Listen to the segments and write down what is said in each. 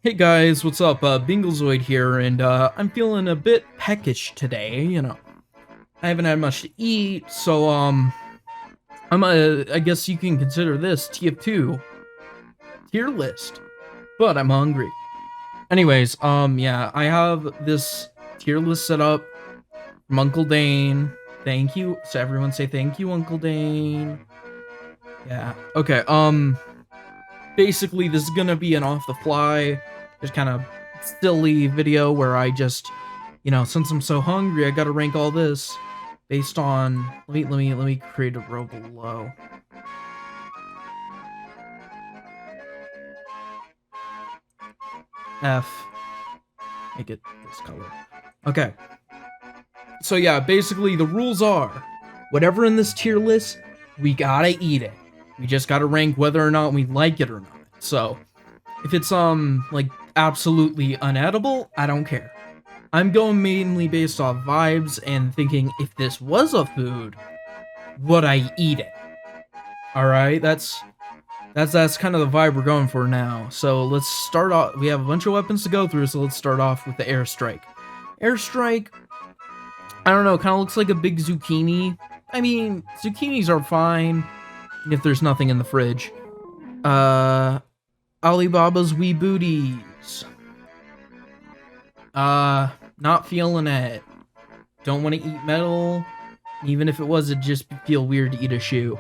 Hey guys, what's up? Binglezoid here, and I'm feeling a bit peckish today. I haven't had much to eat, so I guess you can consider this tf2 tier list. But I'm hungry. Anyways, yeah, I have this tier list set up from Uncle Dane. Thank you. So everyone say thank you, Uncle Dane. Yeah. Okay. Basically, this is gonna be an off the fly, just kind of silly video where I just, since I'm so hungry, I gotta rank all this based on. Let me create a row below. F. Make it this color. Okay. So yeah, basically the rules are, whatever in this tier list, we gotta eat it. We just gotta rank whether or not we like it or not. So if it's like absolutely unedible, I don't care. I'm going mainly based off vibes and thinking if this was a food, would I eat it? All right, that's kind of the vibe we're going for now. So let's start off. We have a bunch of weapons to go through, so let's start off with the airstrike. Airstrike, I don't know, kind of looks like a big zucchini. I mean, zucchinis are fine if there's nothing in the fridge. Alibaba's wee booties. Not feeling it. Don't want to eat metal. Even if it was, it'd just feel weird to eat a shoe.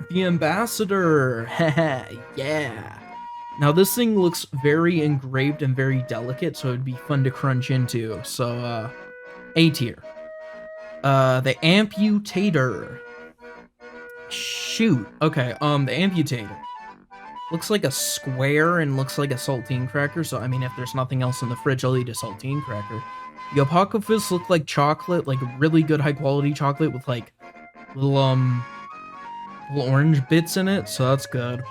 The Ambassador. Yeah. Now this thing looks very engraved and very delicate, so it'd be fun to crunch into. So, A tier. The Amputator. Shoot. Okay, the Amputator. Looks like a square and looks like a saltine cracker, so I mean, if there's nothing else in the fridge, I'll eat a saltine cracker. The Apocalypse look like chocolate, like really good high quality chocolate with like little orange bits in it, so that's good.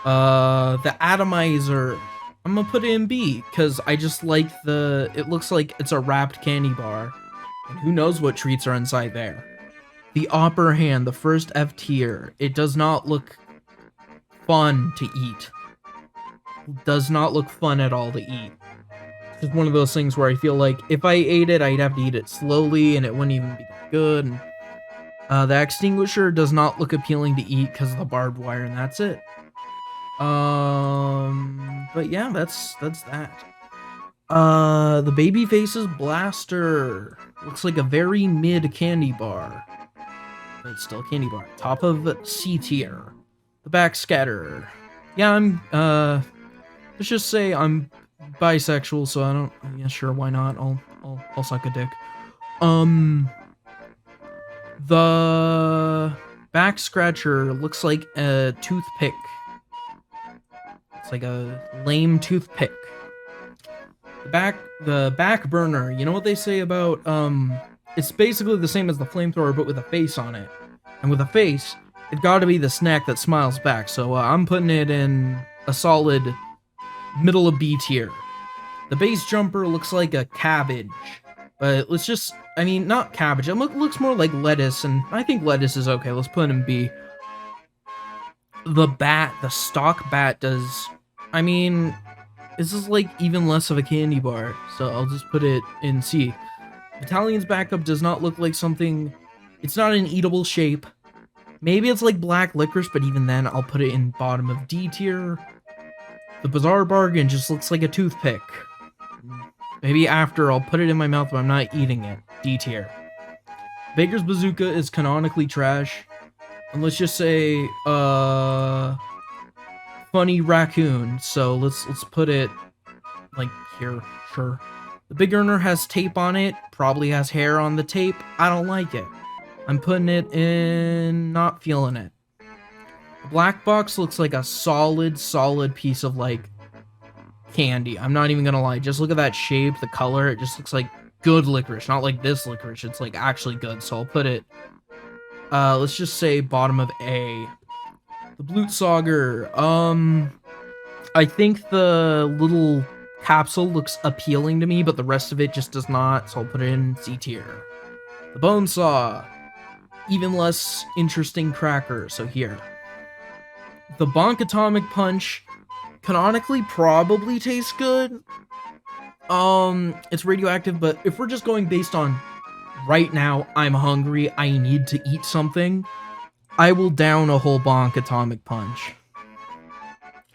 The Atomizer, I'm gonna put it in B, because I just like it looks like it's a wrapped candy bar, and who knows what treats are inside there. The Upper Hand, the first F tier, it does not look fun to eat. Does not look fun at all to eat. It's just one of those things where I feel like if I ate it, I'd have to eat it slowly, and it wouldn't even be good. The Extinguisher does not look appealing to eat because of the barbed wire, and that's it. But yeah, that's that. The Babyface's Blaster looks like a very mid candy bar, but it's still a candy bar. Top of C tier. The Backscatter. Yeah, let's just say I'm bisexual, so I don't. Yeah, sure, why not? I'll suck a dick. The Back Scratcher looks like a toothpick. It's like a lame toothpick. The back burner. You know what they say about it's basically the same as the flamethrower, but with a face on it. And with a face, it gotta be the snack that smiles back. So I'm putting it in a solid middle of B tier. The base jumper looks like a cabbage, but let's just, I mean, not cabbage. It looks more like lettuce, and I think lettuce is okay. Let's put it in B. The bat, the stock bat does, I mean, this is like even less of a candy bar, so I'll just put it in C. Italian's backup does not look like something, it's not an eatable shape. Maybe it's like black licorice, but even then, I'll put it in bottom of D tier. The Bizarre Bargain just looks like a toothpick. Maybe after, I'll put it in my mouth, but I'm not eating it. D tier. Baker's Bazooka is canonically trash. And let's just say, funny raccoon. So let's put it, like, here. Sure. The Big Earner has tape on it. Probably has hair on the tape. I don't like it. I'm putting it in not feeling it. The black box looks like a solid piece of like candy. I'm not even gonna lie. Just look at that shape, the color. It just looks like good licorice, not like this licorice. It's like actually good. So I'll put it. Let's just say bottom of A. The Blutsauger. I think the little capsule looks appealing to me, but the rest of it just does not. So I'll put it in C tier. The Bone Saw. Even less interesting cracker, so here. The Bonk Atomic Punch canonically probably tastes good. It's radioactive, but if we're just going based on right now, I'm hungry, I need to eat something, I will down a whole bonk Atomic Punch.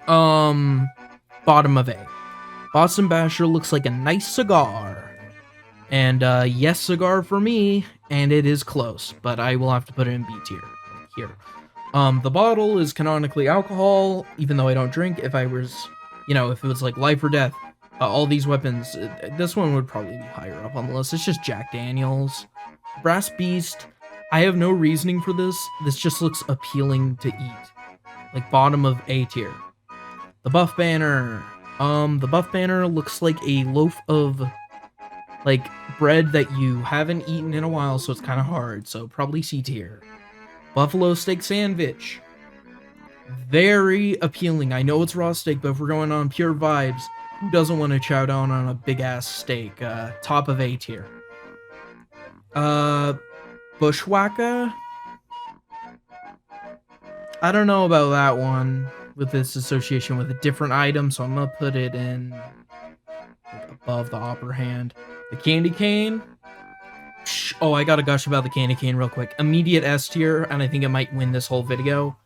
Bottom of A. Boston Basher looks like a nice cigar. And, yes, cigar for me, and it is close, but I will have to put it in B tier. Here. The bottle is canonically alcohol, even though I don't drink. If I was, if it was like life or death, all these weapons, this one would probably be higher up on the list. It's just Jack Daniels. Brass Beast, I have no reasoning for this. This just looks appealing to eat. Like bottom of A tier. The Buff Banner. The Buff Banner looks like a loaf of, like, bread that you haven't eaten in a while, so it's kind of hard. So probably C tier. Buffalo Steak Sandwich. Very appealing. I know it's raw steak, but if we're going on pure vibes, who doesn't want to chow down on a big-ass steak? Top of A tier. Bushwhacker? I don't know about that one with this association with a different item, so I'm gonna put it in like, above the upper hand. The Candy Cane? Oh, I gotta gush about the Candy Cane real quick. Immediate S tier, and I think it might win this whole video.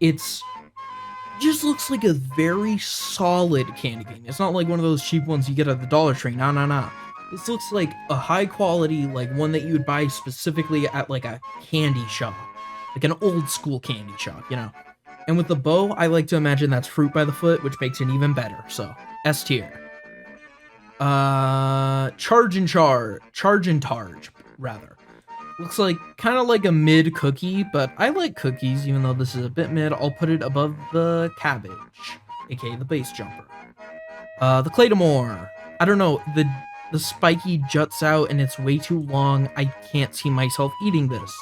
It's just looks like a very solid candy cane. It's not like one of those cheap ones you get at the Dollar Tree. No. This looks like a high quality, like one that you would buy specifically at like a candy shop. Like an old school candy shop, And with the bow, I like to imagine that's fruit by the foot, which makes it even better. So, S tier. Charge and Targe, rather. Looks like kind of like a mid cookie, but I like cookies, even though this is a bit mid. I'll put it above the cabbage, aka the base jumper. The Claymore. I don't know, the spiky juts out and it's way too long. I can't see myself eating this.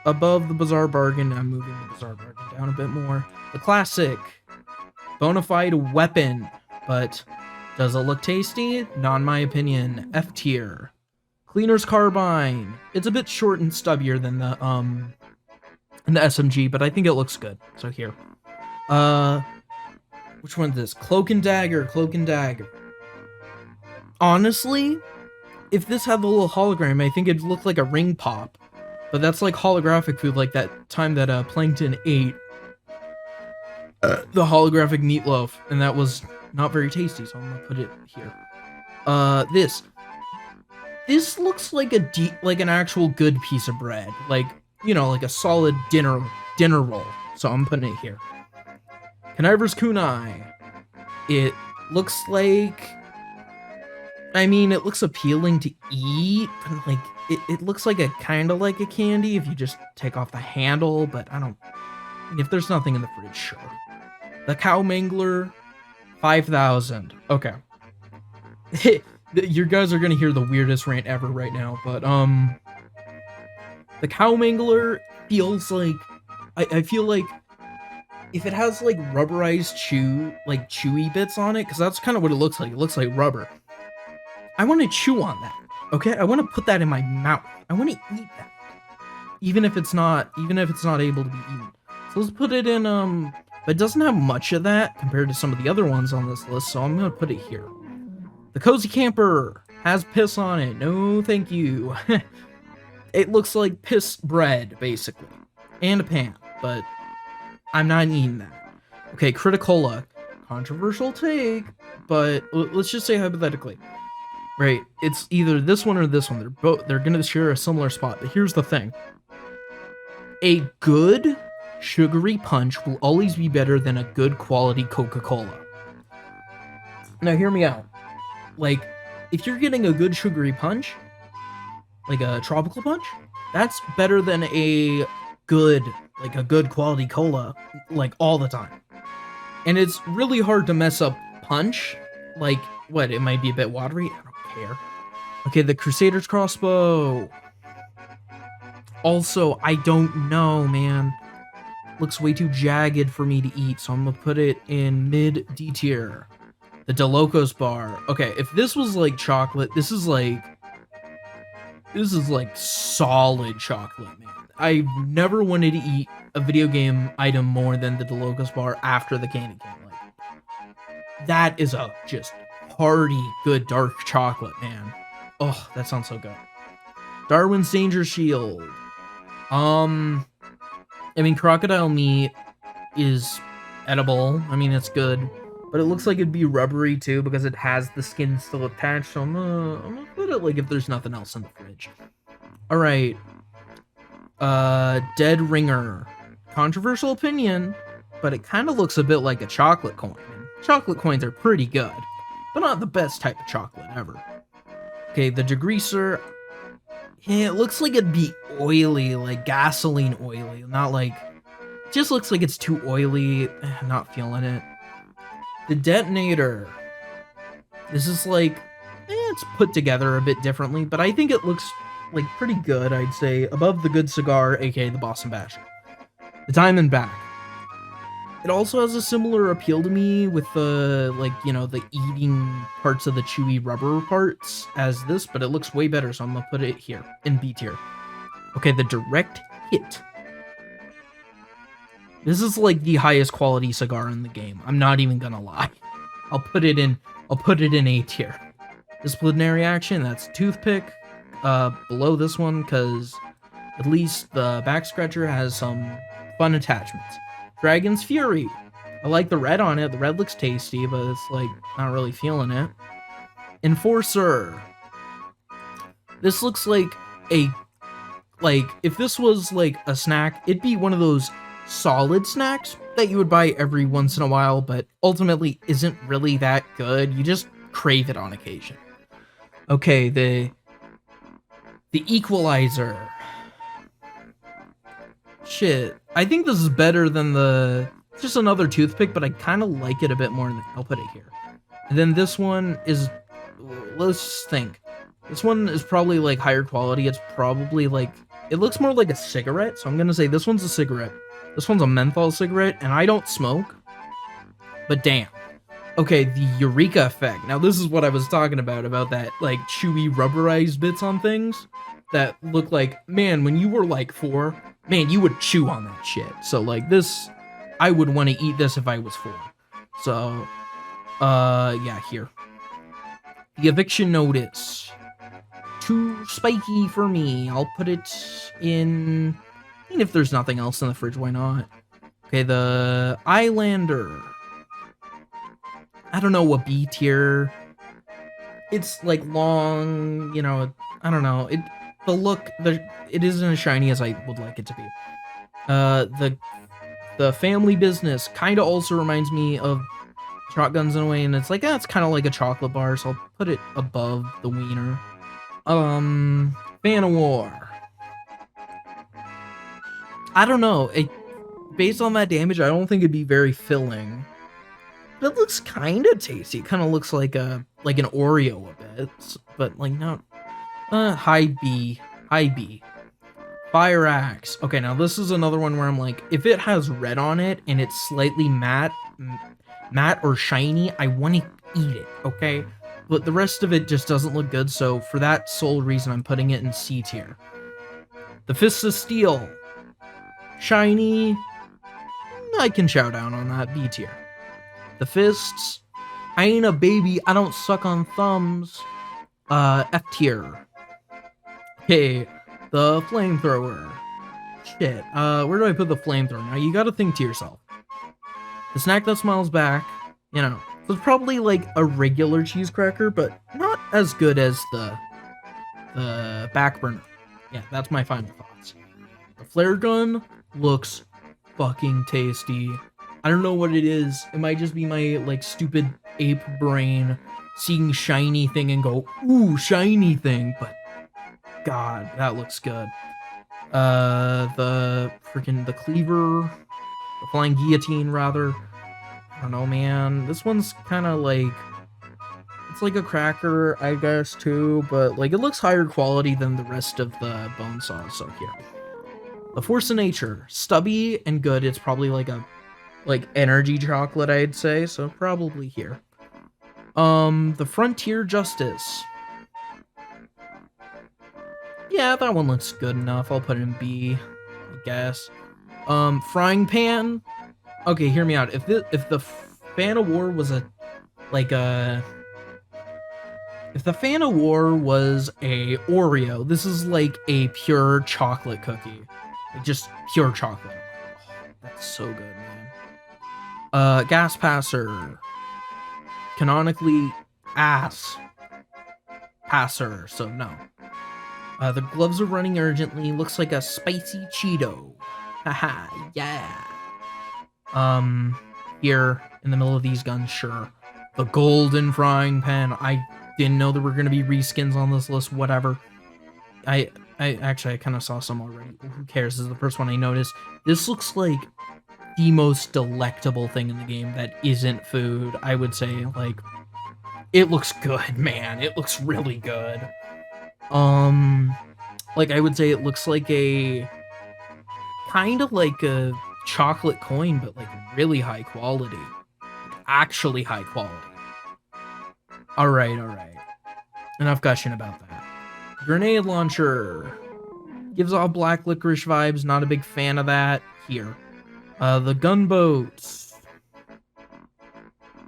Above the Bizarre Bargain, I'm moving the Bizarre Bargain down a bit more. The Classic. Bonafide weapon, but does it look tasty? Not in my opinion. F tier. Cleaner's Carbine. It's a bit short and stubbier than the SMG, but I think it looks good. So here. Which one's this? Cloak and Dagger. Honestly, if this had the little hologram, I think it'd look like a ring pop. But that's like holographic food, like that time that Plankton ate the holographic meatloaf, and that was not very tasty, so I'm gonna put it here. This looks like an actual good piece of bread, like like a solid dinner roll. So I'm putting it here. Conniver's Kunai. It looks like, it looks appealing to eat, but like it looks like kind of like a candy if you just take off the handle, but if there's nothing in the fridge, sure. The Cow Mangler, 5,000. Okay. You guys are gonna hear the weirdest rant ever right now, but the Cow Mangler feels like, I feel like if it has like rubberized chewy bits on it, because that's kind of what it looks like. It looks like rubber. I want to chew on that. Okay, I want to put that in my mouth. I want to eat that, even if it's not able to be eaten. So let's put it in. But it doesn't have much of that compared to some of the other ones on this list, so I'm gonna put it here. The Cozy Camper has piss on it. No, thank you. It looks like piss bread, basically, and a pan, but I'm not eating that. Okay, Criticola. Controversial take, but let's just say hypothetically. Right, it's either this one or this one. They're gonna share a similar spot, but here's the thing. A good sugary punch will always be better than a good quality Coca-Cola. Now hear me out. Like, if you're getting a good sugary punch, like a tropical punch, that's better than a good quality cola, like, all the time. And it's really hard to mess up punch. Like, what, it might be a bit watery? I don't care. Okay, the Crusader's Crossbow. Also, I don't know, man. Looks way too jagged for me to eat, so I'm gonna put it in mid D tier. The DeLocos bar. Okay, if this was like chocolate, this is This is like solid chocolate, man. I've never wanted to eat a video game item more than the DeLocos bar after the candy cane. Like, that is a just hearty, good dark chocolate, man. Oh, that sounds so good. Darwin's Danger Shield. I mean, crocodile meat is edible. I mean, it's good. But it looks like it'd be rubbery too because it has the skin still attached. So I'm gonna put it like if there's nothing else in the fridge. Alright. Dead Ringer. Controversial opinion, but it kind of looks a bit like a chocolate coin. Chocolate coins are pretty good, but not the best type of chocolate ever. Okay, the degreaser. Yeah, it looks like it'd be oily, like gasoline oily, not like... It just looks like it's too oily. Not feeling it. The detonator. This is like... it's put together a bit differently, but I think it looks like pretty good, I'd say. Above the good cigar, aka the Boston Basher. The Diamondback. It also has a similar appeal to me with the, like, you know, the eating parts of the chewy rubber parts as this, but it looks way better, so I'm gonna put it here, in B tier. Okay, the Direct Hit. This is like the highest quality cigar in the game. I'm not even gonna lie. I'll put it in A tier. Disciplinary action, that's Toothpick. Below this one, because at least the back scratcher has some fun attachments. Dragon's Fury. I like the red on it. The red looks tasty, but it's like not really feeling it. Enforcer. This looks like if this was like a snack, it'd be one of those solid snacks that you would buy every once in a while, but ultimately isn't really that good. You just crave it on occasion. Okay, the Equalizer. Shit, I think this is better than just another toothpick, but I kind of like it a bit more. I'll put it here. And then this one is, let's think. This one is probably like higher quality. It's probably like, it looks more like a cigarette. So I'm going to say this one's a cigarette. This one's a menthol cigarette, and I don't smoke, but damn. Okay, the Eureka effect. Now this is what I was talking about that like chewy rubberized bits on things that look like, man, when you were like 4, man, you would chew on that shit. So like this, I would want to eat this if I was 4. So, yeah, here. The Eviction Notice. Too spiky for me. I'll put it in, and if there's nothing else in the fridge, why not? Okay, the Islander. I don't know, what B tier. It's like long, you know, I don't know. The look, it isn't as shiny as I would like it to be. The Family Business kind of also reminds me of shotguns in a way, and it's like, it's kind of like a chocolate bar, so I'll put it above the wiener. Fan of War. I don't know. Based on that damage, I don't think it'd be very filling. But it looks kind of tasty. It kind of looks like an Oreo a bit, but like not. High B. Fire Axe. Okay, now this is another one where I'm like, if it has red on it and it's slightly matte or shiny, I want to eat it, okay? But the rest of it just doesn't look good, so for that sole reason, I'm putting it in C tier. The Fists of Steel. Shiny. I can chow down on that, B tier. The Fists. I ain't a baby, I don't suck on thumbs. F tier. Okay, the Flamethrower. Shit, where do I put the Flamethrower? Now, you gotta think to yourself. The snack that smiles back, you know, it's probably like a regular cheese cracker, but not as good as the back burner. Yeah, that's my final thoughts. The flare gun looks fucking tasty. I don't know what it is. It might just be my, like, stupid ape brain seeing shiny thing and go, ooh, shiny thing, but God, that looks good. The cleaver, the flying guillotine, rather. I don't know, man. This one's kind of like, it's like a cracker, I guess, too, but, like, it looks higher quality than the rest of the bone saws, so here. The Force of Nature. Stubby and good. It's probably like a, energy chocolate, I'd say, so probably here. The Frontier Justice. Yeah, that one looks good enough. I'll put it in B, I guess. Frying pan. Okay, hear me out. If the fan of war was a like a if the fan of war was a Oreo, this is like a pure chocolate cookie, like just pure chocolate. Oh, that's so good, man. Gas passer. Canonically, ass passer. So no. The gloves are running urgently. Looks like a spicy Cheeto. Haha, yeah. Here in the middle of these guns, sure. The golden frying pan. I didn't know there were gonna be reskins on this list. Whatever. I actually I kind of saw some already. Who cares? This is the first one I noticed. This looks like the most delectable thing in the game that isn't food. I would say, like, it looks good, man. It looks really good. Like I would say it looks like a kind of like a chocolate coin, but like really high quality. Actually high quality. Alright. Enough gushing about that. Grenade launcher. Gives off black licorice vibes, not a big fan of that. Here. The gunboats.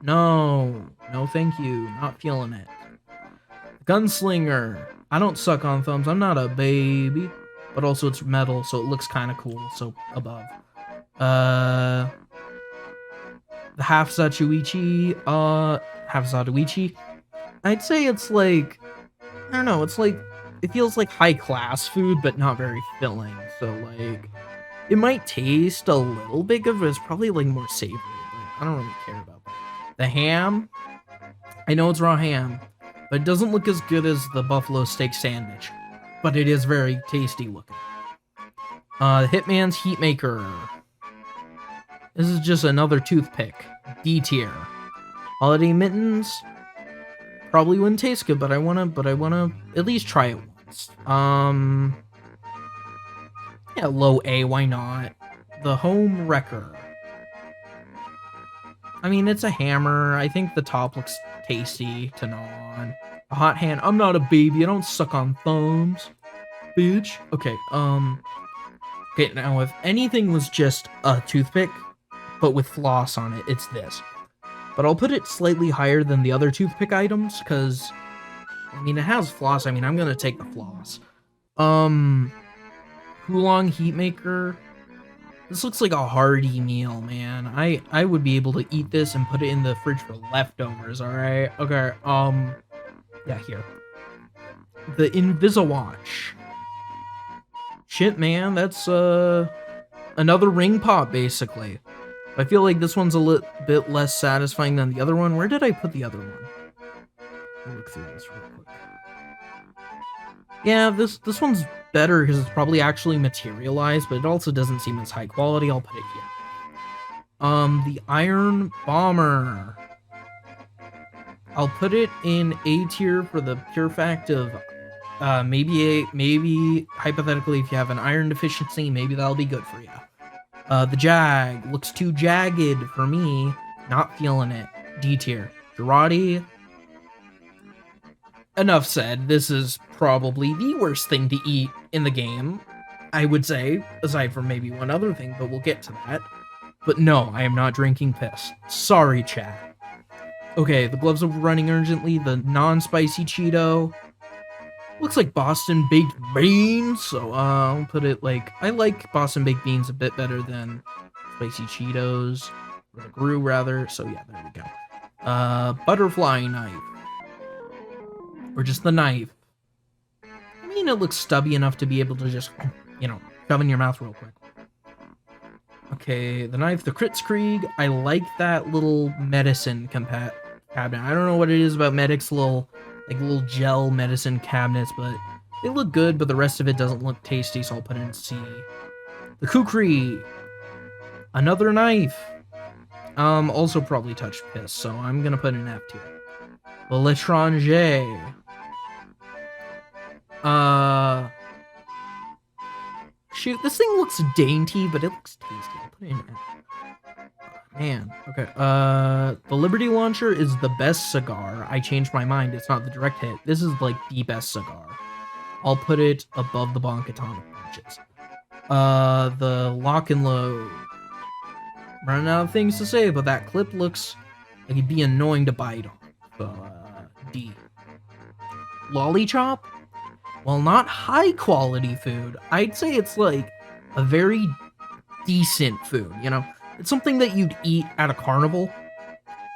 No, thank you. Not feeling it. Gunslinger. I don't suck on thumbs. I'm not a baby. But also it's metal, so it looks kind of cool. So above. The half Zatuichi. Half Zatuichi. I'd say it's like, I don't know. It's like, it feels like high class food, but not very filling. So like, it might taste a little bit good, but it's probably like more savory. Like, I don't really care about that. The ham. I know it's raw ham, but it doesn't look as good as the buffalo steak sandwich, but it is very tasty looking. Hitman's Heat Maker. This is just another toothpick. D tier. Holiday mittens. Probably wouldn't taste good, but I wanna at least try it once. Yeah, low A, why not? The home wrecker. I mean, it's a hammer. I think the top looks tasty to gnaw on. A hot hand. I'm not a baby. I don't suck on thumbs, bitch. Okay, okay, now if anything was just a toothpick, but with floss on it, it's this. But I'll put it slightly higher than the other toothpick items, because, I mean, it has floss. I mean, I'm gonna take the floss. Oolong Heat Maker. This looks like a hearty meal, man. I would be able to eat this and put it in the fridge for leftovers, alright? Okay, yeah, here. The Invisawatch. Shit, man, that's, another ring pop, basically. I feel like this one's a little bit less satisfying than the other one. Where did I put the other one? Let me look through this real quick. Yeah, this one's better because it's probably actually materialized, but it also doesn't seem as high quality. I'll put it here. The Iron Bomber. I'll put it in A tier for the pure fact of maybe hypothetically if you have an iron deficiency, maybe that'll be good for you. The Jag looks too jagged for me. Not feeling it. D tier. Girardi. Enough said. This is probably the worst thing to eat in the game, I would say, aside from maybe one other thing, but we'll get to that. But no, I am not drinking piss. Sorry, chat. Okay, the gloves are running urgently. The non-spicy Cheeto. Looks like Boston Baked Beans, so I'll put it like, I like Boston Baked Beans a bit better than Spicy Cheetos, or the Gru rather, so yeah, there we go. Butterfly knife. Or just the knife. I mean, it looks stubby enough to be able to just, you know, shove in your mouth real quick. Okay, the knife, the Kritzkrieg. I like that little medicine cabinet. I don't know what it is about medics, little gel medicine cabinets, but they look good, but the rest of it doesn't look tasty, so I'll put it in C. The Kukri. Another knife. Also probably touched piss, so I'm gonna put it in F tier. The L'étranger. Shoot, this thing looks dainty, but it looks tasty. I'll put it in F. Man, okay. The Liberty Launcher is the best cigar. I changed my mind. It's not the direct hit. This is like the best cigar. I'll put it above the Bonkatonic Punches. The Lock and Load. Running out of things to say, but that clip looks like it'd be annoying to bite on. D. Lollichop? Well, not high quality food. I'd say it's like a very decent food, you know? It's something that you'd eat at a carnival.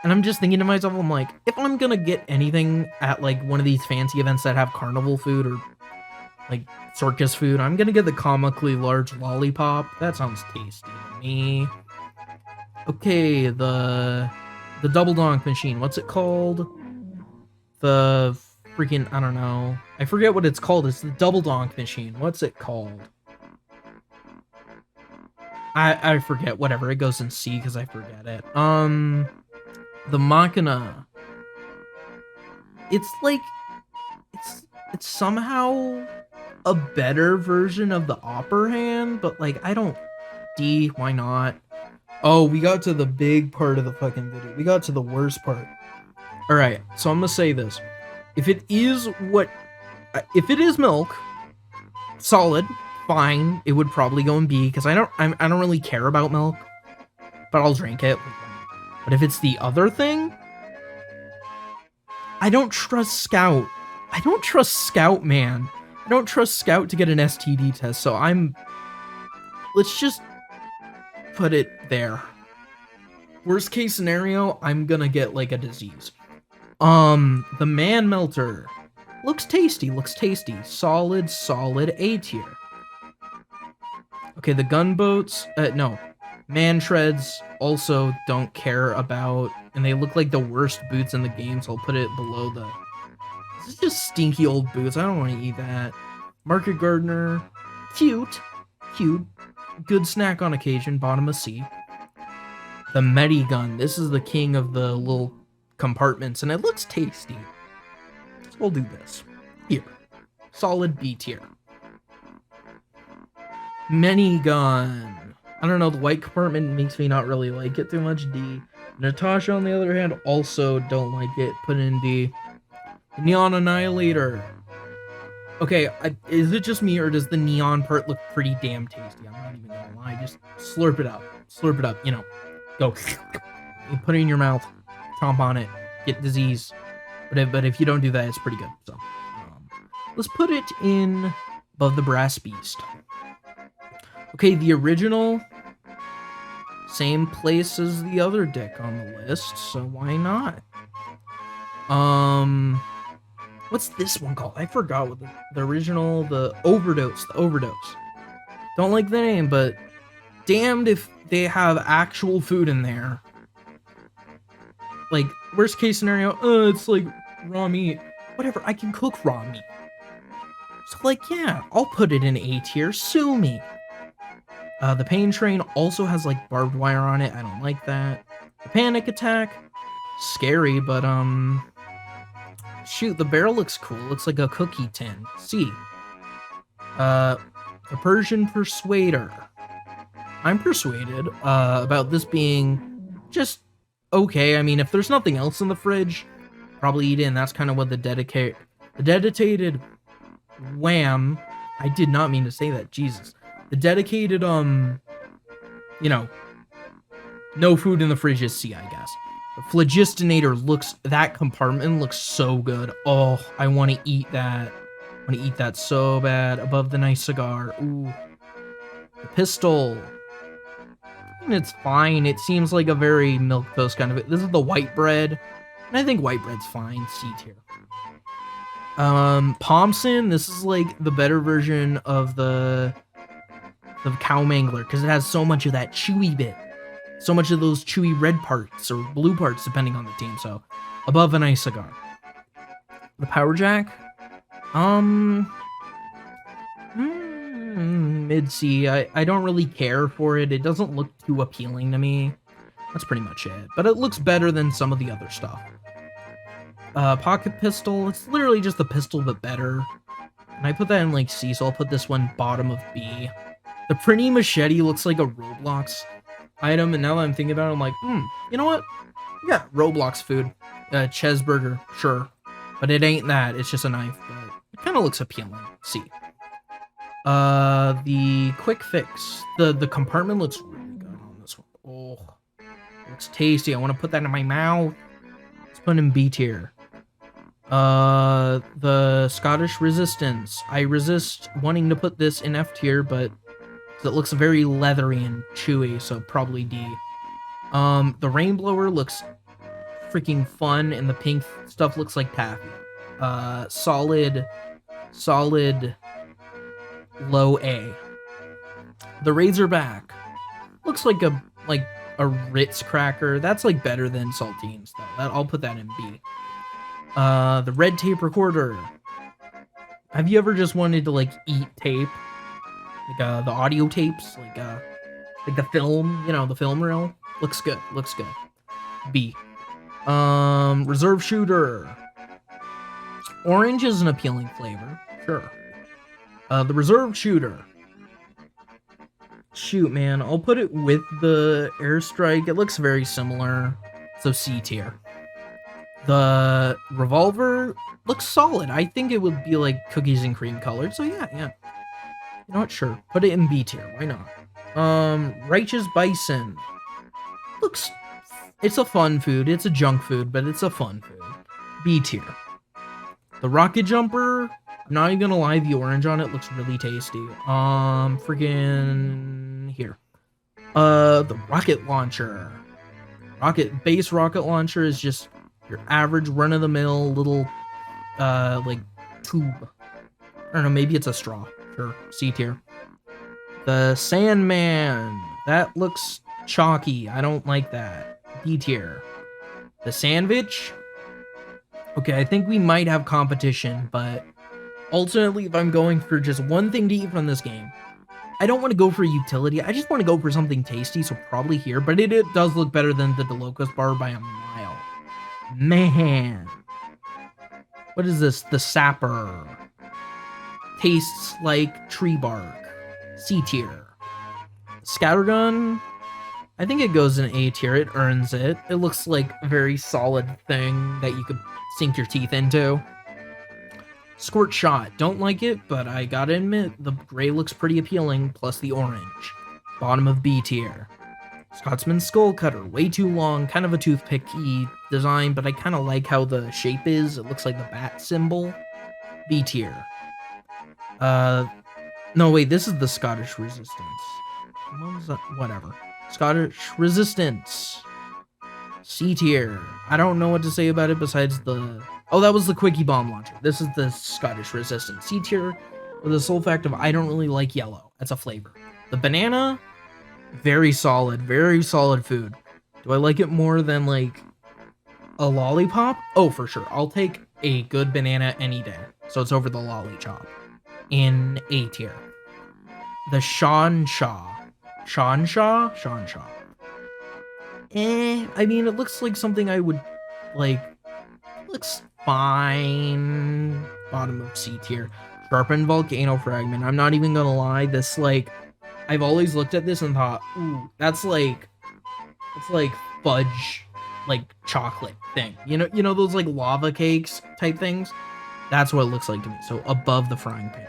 And I'm just thinking to myself, I'm like, if I'm gonna get anything at like one of these fancy events that have carnival food or like circus food, I'm gonna get the comically large lollipop. That sounds tasty to me. Okay, the double donk machine. What's it called? The freaking, I don't know. I forget what it's called. It's the double donk machine. What's it called? I forget. Whatever. It goes in C because I forget it. The Machina. It's like it's somehow a better version of the Opera Hand, but like I don't. D. Why not? Oh, we got to the big part of the fucking video. We got to the worst part. All right, so I'm gonna say this: if it is milk, solid, fine. It would probably go in B because I don't really care about milk, but I'll drink it. But if it's the other thing, I don't trust Scout. I don't trust Scout, man. I don't trust Scout to get an STD test. So let's just put it there. Worst case scenario, I'm gonna get like a disease. The Man Melter. Looks tasty, Solid A tier. Okay, the Gunboats, no. Man Shreds also don't care about, and they look like the worst boots in the game, so I'll put it below the... This is just stinky old boots, I don't want to eat that. Market Gardener, cute. Good snack on occasion, bottom of C. The Medigun, this is the king of the little compartments, and it looks tasty. So we'll do this. Here. Solid B tier. Minigun. I don't know, the white compartment makes me not really like it too much. D. Natasha, on the other hand, also don't like it. Put in D. Neon Annihilator. Okay, is it just me, or does the neon part look pretty damn tasty? I'm not even gonna lie. Just slurp it up. Slurp it up, you know. Go. You put it in your mouth. Chomp on it. Get disease. But if you don't do that, it's pretty good. So, let's put it in above the Brass Beast. Okay, the original, same place as the other dick on the list, so why not? What's this one called? I forgot what the original, the Overdose. Don't like the name, but damned if they have actual food in there. Like, worst case scenario, it's like raw meat. Whatever, I can cook raw meat. So like, yeah, I'll put it in A tier, sue me. The Pain Train also has like barbed wire on it, I don't like that. The Panic Attack, scary, but shoot, the barrel looks cool, looks like a cookie tin. C. The Persian Persuader. I'm persuaded about this being just okay. I mean, if there's nothing else in the fridge, probably eat it, and that's kind of what the dedicated wham. I did not mean to say that, Jesus. The dedicated, you know, no food in the fridge is C, I guess. The Phlogistinator that compartment looks so good. Oh, I want to eat that. I want to eat that so bad. Above the nice cigar. Ooh. The Pistol. It's fine. It seems like a very milquetoast kind of... This is the white bread. And I think white bread's fine. C tier. Pomson. This is like the better version of the Cow Mangler, because it has so much of that chewy bit. So much of those chewy red parts, or blue parts, depending on the team. So, above a nice cigar. The Power Jack. Mid-C. I don't really care for it. It doesn't look too appealing to me. That's pretty much it. But it looks better than some of the other stuff. Pocket Pistol. It's literally just a pistol, but better. And I put that in like C, so I'll put this one bottom of B. The Pretty Machete looks like a Roblox item, and now that I'm thinking about it, I'm like, you know what? Yeah, Roblox food. Cheeseburger, sure. But it ain't that. It's just a knife. But It kind of looks appealing. C. The quick fix. The compartment looks really good on this one. Oh, looks tasty. I want to put that in my mouth. Let's put it in B tier. The Scottish Resistance. I resist wanting to put this in F tier, but it looks very leathery and chewy, so probably D. The Rainblower looks freaking fun, and the pink stuff looks like taffy. Solid low A. The Razorback looks like a Ritz cracker. That's like better than saltines though. I'll put that in B. The Red Tape Recorder. Have you ever just wanted to like eat tape? Like the audio tapes, like the film, the film reel. Looks good. B. Reserve Shooter. Orange is an appealing flavor, sure. The Reserve Shooter. Shoot, man, I'll put it with the Airstrike. It looks very similar, so C tier. The Revolver looks solid. I think it would be like cookies and cream colored, so yeah. You know what? Sure, put it in B tier. Why not? Righteous Bison. It's a fun food. It's a junk food, but it's a fun food. B tier. The Rocket Jumper, I'm not even gonna lie, the orange on it looks really tasty. Freaking here. The Rocket Launcher. Base rocket launcher is just your average run-of-the-mill little, like, tube. I don't know, maybe it's a straw. Sure, C tier. The Sandman. That looks chalky. I don't like that. D tier. The Sandwich. Okay, I think we might have competition, but ultimately, if I'm going for just one thing to eat from this game, I don't want to go for utility. I just want to go for something tasty, so probably here. But it does look better than the DeLocos bar by a mile. Man. What is this? The Sapper. Tastes like tree bark. C tier. Scattergun. I think it goes in A tier. It earns it. It looks like a very solid thing that you could sink your teeth into. Squirt Shot. Don't like it, but I gotta admit, the gray looks pretty appealing, plus the orange. Bottom of B tier. Scotsman's Skull Cutter. Way too long, kind of a toothpicky design, but I kind of like how the shape is. It looks like the bat symbol. B tier. No, wait, this is the Scottish Resistance. What was that? Whatever. Scottish Resistance. C tier. I don't know what to say about it besides the... Oh, that was the Quickie Bomb Launcher. This is the Scottish Resistance. C tier with the sole fact of I don't really like yellow. That's a flavor. The banana, very solid food. Do I like it more than, like, a lollipop? Oh, for sure. I'll take a good banana any day. So it's over the lollipop. In A tier. The Shanshaw. I mean, it looks like something I would, like, looks fine. Bottom of C tier. Sharpened Volcano Fragment. I'm not even gonna lie, this, like, I've always looked at this and thought, ooh, it's like fudge, like, chocolate thing. You know those, like, lava cakes type things? That's what it looks like to me. So above the frying pan.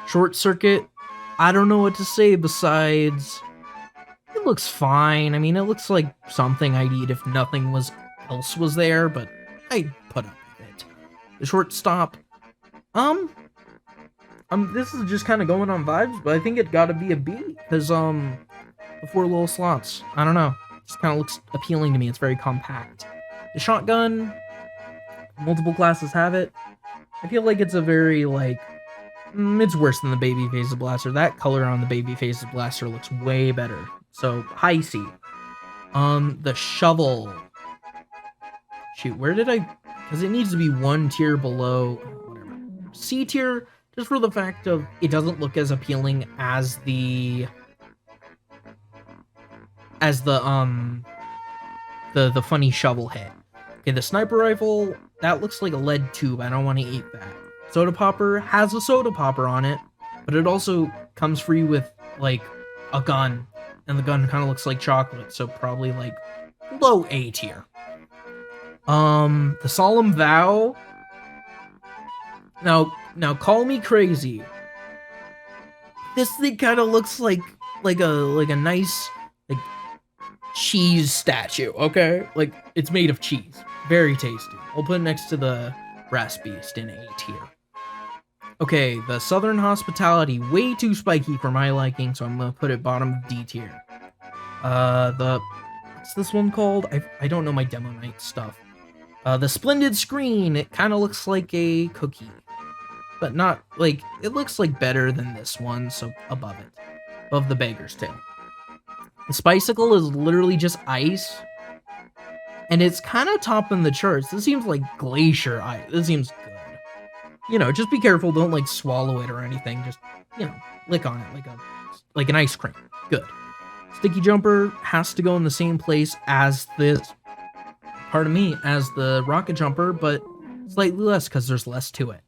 Short Circuit. I don't know what to say besides... It looks fine. I mean, it looks like something I'd eat if nothing else was there, but I'd put up with it. The Shortstop. This is just kind of going on vibes, but I think it gotta be a B, because, the 4 little slots. I don't know. It just kind of looks appealing to me. It's very compact. The Shotgun. Multiple classes have it. I feel like it's a very, like... it's worse than the Baby Phaser Blaster. That color on the Baby Phaser Blaster looks way better. So, high C. The Shovel. Shoot, where did I... Because it needs to be one tier below... Whatever. C tier, just for the fact of it doesn't look as appealing as the funny shovel head. Okay, the Sniper Rifle, that looks like a lead tube. I don't want to eat that. Soda Popper has a soda popper on it, but it also comes free with, like, a gun. And the gun kind of looks like chocolate, so probably, like, low A tier. The Solemn Vow. Now call me crazy. This thing kind of looks like a nice like cheese statue, okay? Like it's made of cheese. Very tasty. I'll put it next to the Brass Beast in A tier. Okay, the Southern Hospitality, way too spiky for my liking, so I'm gonna put it bottom of D tier. What's this one called? I don't know my Demo Night stuff. The Splendid Screen, it kind of looks like a cookie. But not, like, it looks like better than this one, so above it. Above the Beggar's Tale. The Spicicle is literally just ice. And it's kind of topping the charts. This seems like glacier ice. This seems good. You know, just be careful. Don't, like, swallow it or anything. Just, you know, lick on it like an ice cream. Good. Sticky Jumper has to go in the same place as this. Pardon me, as the Rocket Jumper, but slightly less because there's less to it.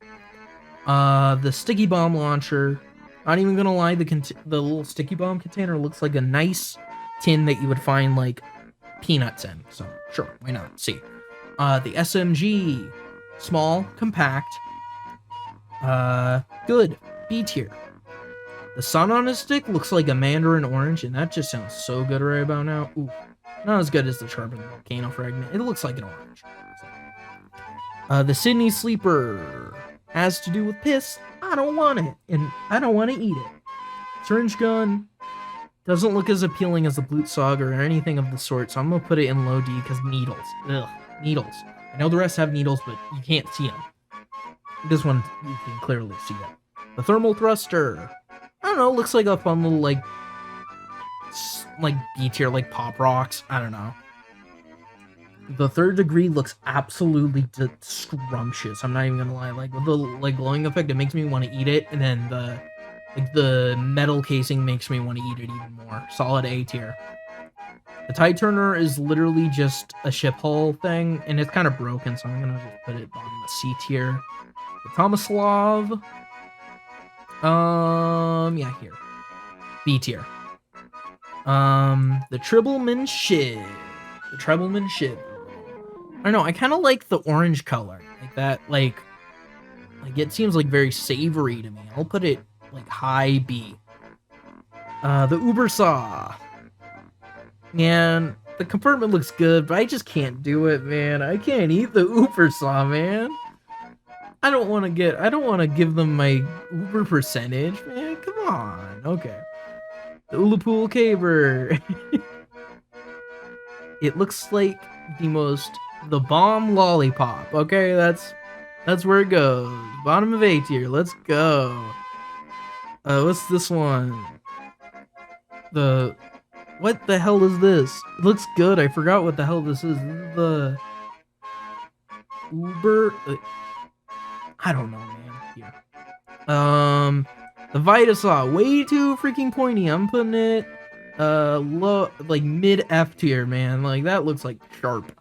The Sticky Bomb Launcher. Not even gonna lie, the little Sticky Bomb container looks like a nice tin that you would find, like, peanuts in. So, sure, why not? See. The SMG. Small, compact. Good. B tier. The Sun on a Stick looks like a Mandarin Orange, and that just sounds so good right about now. Ooh. Not as good as the Sharpened Volcano Fragment. It looks like an orange. The Sydney Sleeper has to do with piss. I don't want it, and I don't want to eat it. Syringe Gun doesn't look as appealing as the Blute Saga or anything of the sort, so I'm going to put it in low D because needles. Ugh, needles. I know the rest have needles, but you can't see them. This one, you can clearly see it. The Thermal Thruster. I don't know, looks like a fun little, like B tier, like Pop Rocks. I don't know. The Third Degree looks absolutely scrumptious. I'm not even gonna lie. Like with the glowing effect, it makes me want to eat it, and then the metal casing makes me want to eat it even more. Solid A tier. The Tide Turner is literally just a ship hull thing, and it's kind of broken, so I'm gonna just put it bottom of C tier. The Tomislav. Yeah, here. B tier. The Trebleman Shiv. The Trebleman Shiv. I don't know, I kind of like the orange color. Like that, like it seems like very savory to me. I'll put it, like, high B. The Uber Saw. Man, the compartment looks good, but I just can't do it, man. I can't eat the Uber Saw, man. I don't want to give them my Uber percentage, man. Come on. Okay. The Ullapool Caber. It looks like the bomb lollipop. Okay, that's where it goes. Bottom of A tier. Let's go. What's this one? What the hell is this? It looks good. I forgot what the hell this is. This is the Uber. I don't know, man. Here. The Vitasaw, way too freaking pointy. I'm putting it low, like mid F tier, man. Like that looks like sharp.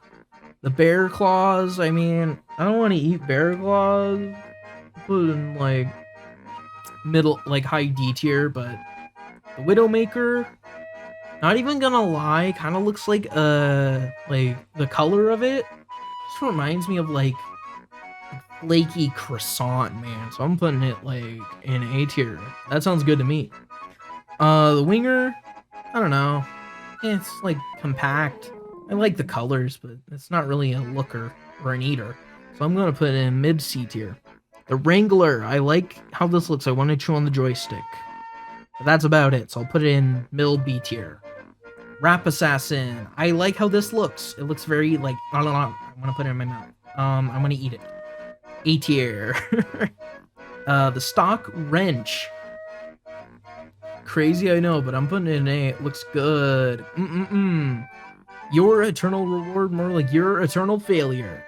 The Bear Claws, I mean, I don't want to eat Bear Claws. Put in like middle, like high D tier, but the Widowmaker, not even gonna lie, kind of looks like the color of it just reminds me of like flaky croissant, man. So I'm putting it like in A tier. That sounds good to me. The Winger, I don't know. It's like compact. I like the colors, but it's not really a looker or an eater. So I'm gonna put it in mid C tier. The Wrangler, I like how this looks. I want to chew on the joystick. But that's about it. So I'll put it in middle B tier. Rap Assassin, I like how this looks. It looks very like, I want to put it in my mouth. I'm gonna eat it. A tier. The Stock Wrench. Crazy, I know, but I'm putting it in A. It looks good. Your eternal reward, more like your eternal failure.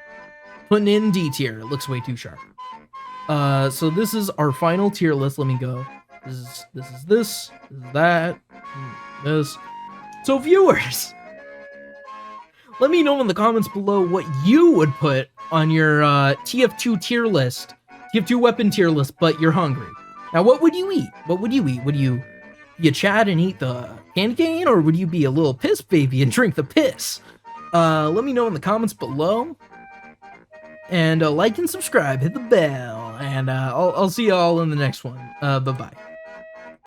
Putting in D tier. It looks way too sharp. So this is our final tier list. Let me go. This is that. This. So viewers, let me know in the comments below what you would put on your tf2 tier list, tf2 weapon tier list, but you're hungry. Now, what would you eat? What would you eat? Would you be a Chad and eat the candy cane, or would you be a little piss baby and drink the piss? Let me know in the comments below. And like and subscribe, hit the bell, and I'll see y'all in the next one. Bye bye.